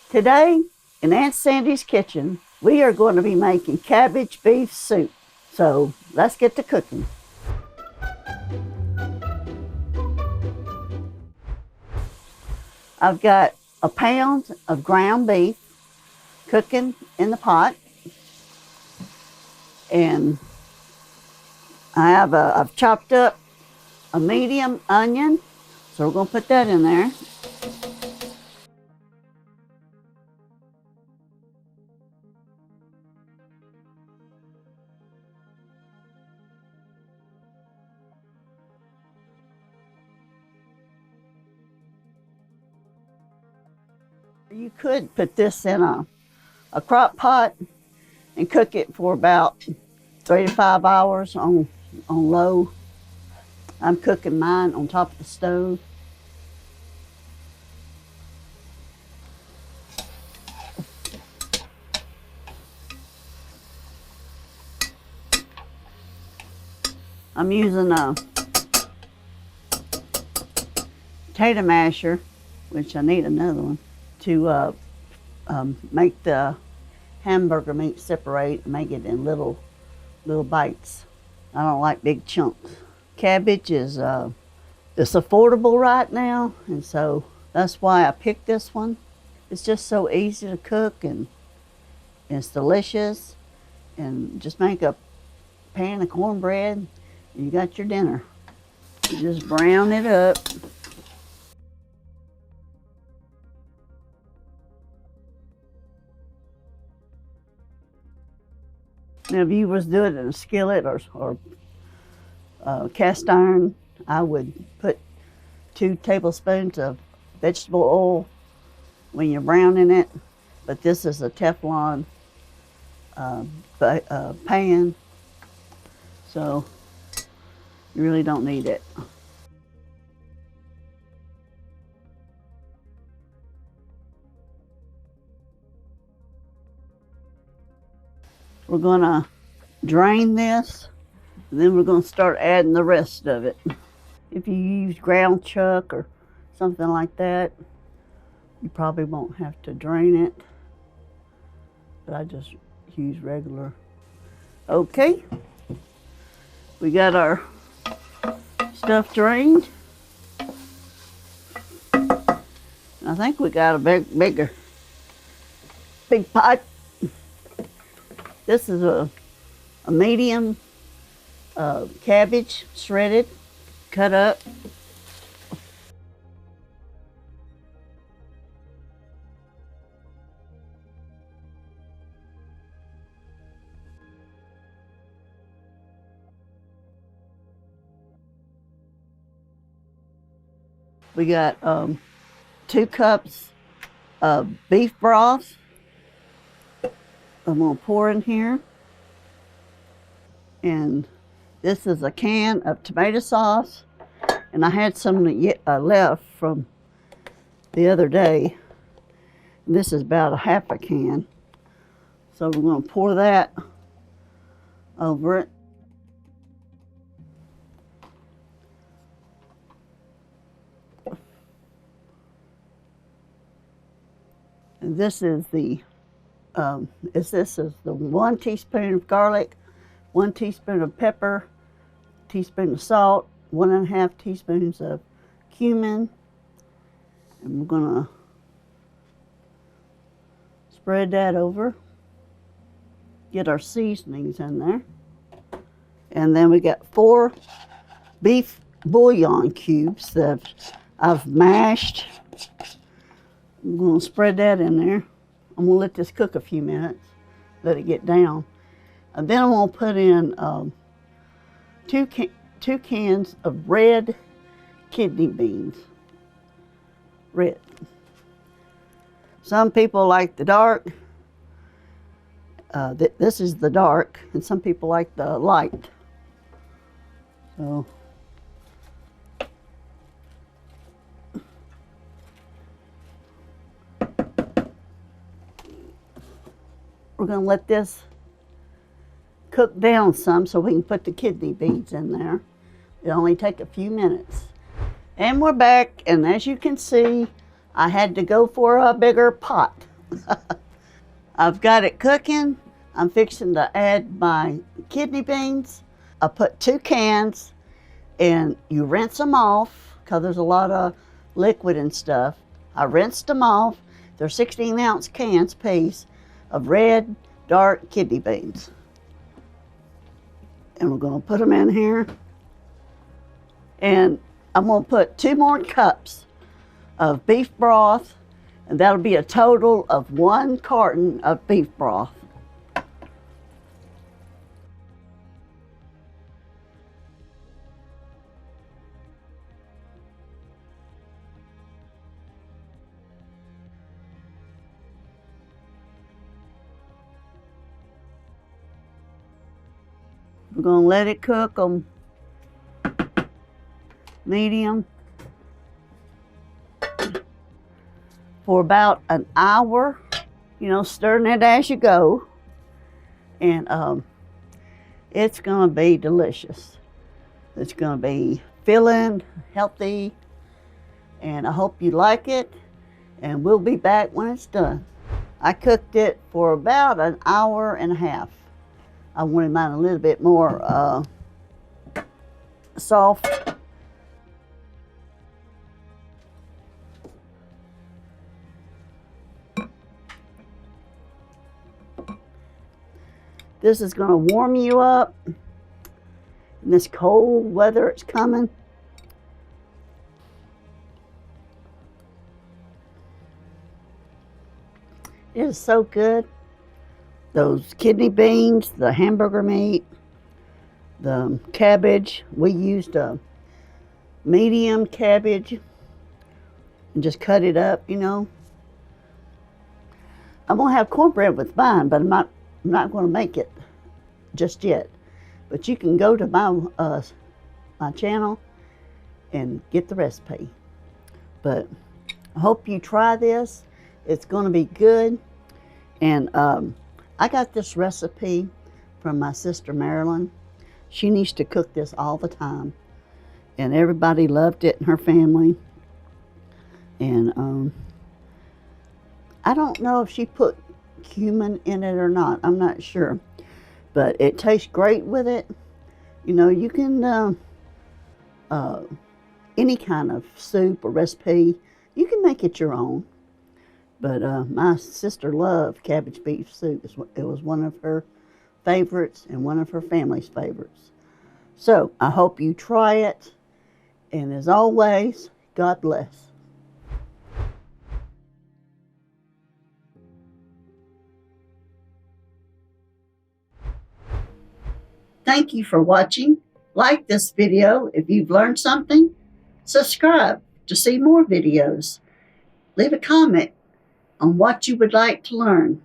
Today, in Aunt Sandy's kitchen, we are going to be making cabbage beef soup. So let's get to cooking. I've got a pound of ground beef cooking in the pot. And I've chopped up a medium onion. So we're going to put that in there. You could put this in a crock pot and cook it for about 3 to 5 hours on low. I'm cooking mine on top of the stove. I'm using a potato masher, which I need another one, to make the hamburger meat separate and make it in little bites. I don't like big chunks. Cabbage is it's affordable right now, and so that's why I picked this one. It's just so easy to cook, and it's delicious. And just make a pan of cornbread, and you got your dinner. You just brown it up. Now, if you was doing it in a skillet or cast iron, I would put 2 tablespoons of vegetable oil when you're browning it. But this is a Teflon pan, so you really don't need it. We're gonna drain this, and then we're gonna start adding the rest of it. If you use ground chuck or something like that, you probably won't have to drain it, but I just use regular. Okay, we got our stuff drained. I think we got a big pot. This is a medium cabbage, shredded, cut up. We got 2 cups of beef broth. I'm gonna pour in here. And this is a can of tomato sauce. And I had some left from the other day. And this is about a half a can. So we're gonna pour that over it. And this is the 1 teaspoon of garlic, 1 teaspoon of pepper, teaspoon of salt, 1.5 teaspoons of cumin. And we're gonna spread that over. Get our seasonings in there. And then we got 4 beef bouillon cubes that I've mashed. I'm gonna spread that in there. I'm gonna let this cook a few minutes, let it get down. And then I'm gonna put in 2 cans of red kidney beans. Red. Some people like the dark. This is the dark, and some people like the light. So we're going to let this cook down some so we can put the kidney beans in there. It'll only take a few minutes. And we're back, and as you can see, I had to go for a bigger pot. I've got it cooking. I'm fixing to add my kidney beans. I put 2 cans, and you rinse them off because there's a lot of liquid and stuff. I rinsed them off. They're 16-ounce cans piece of red, dark kidney beans. And we're going to put them in here. And I'm going to put 2 more cups of beef broth, and that'll be a total of 1 carton of beef broth. We're going to let it cook on medium for about an hour, you know, stirring it as you go. And it's going to be delicious. It's going to be filling, healthy, and I hope you like it. And we'll be back when it's done. I cooked it for about an hour and a half. I wanted mine a little bit more soft. This is going to warm you up in this cold weather it's coming. It is so good. Those kidney beans, the hamburger meat, the cabbage. We used a medium cabbage and just cut it up, you know. I'm going to have cornbread with mine, but I'm not going to make it just yet. But you can go to my channel and get the recipe. But I hope you try this. It's going to be good. And I got this recipe from my sister Marilyn. She needs to cook this all the time. And everybody loved it in her family. And I don't know if she put cumin in it or not. I'm not sure. But it tastes great with it. You know, you can, any kind of soup or recipe, you can make it your own. But my sister loved cabbage beef soup. It was one of her favorites and one of her family's favorites. So I hope you try it. And as always, God bless. Thank you for watching. Like this video if you've learned something. Subscribe to see more videos. Leave a comment on what you would like to learn.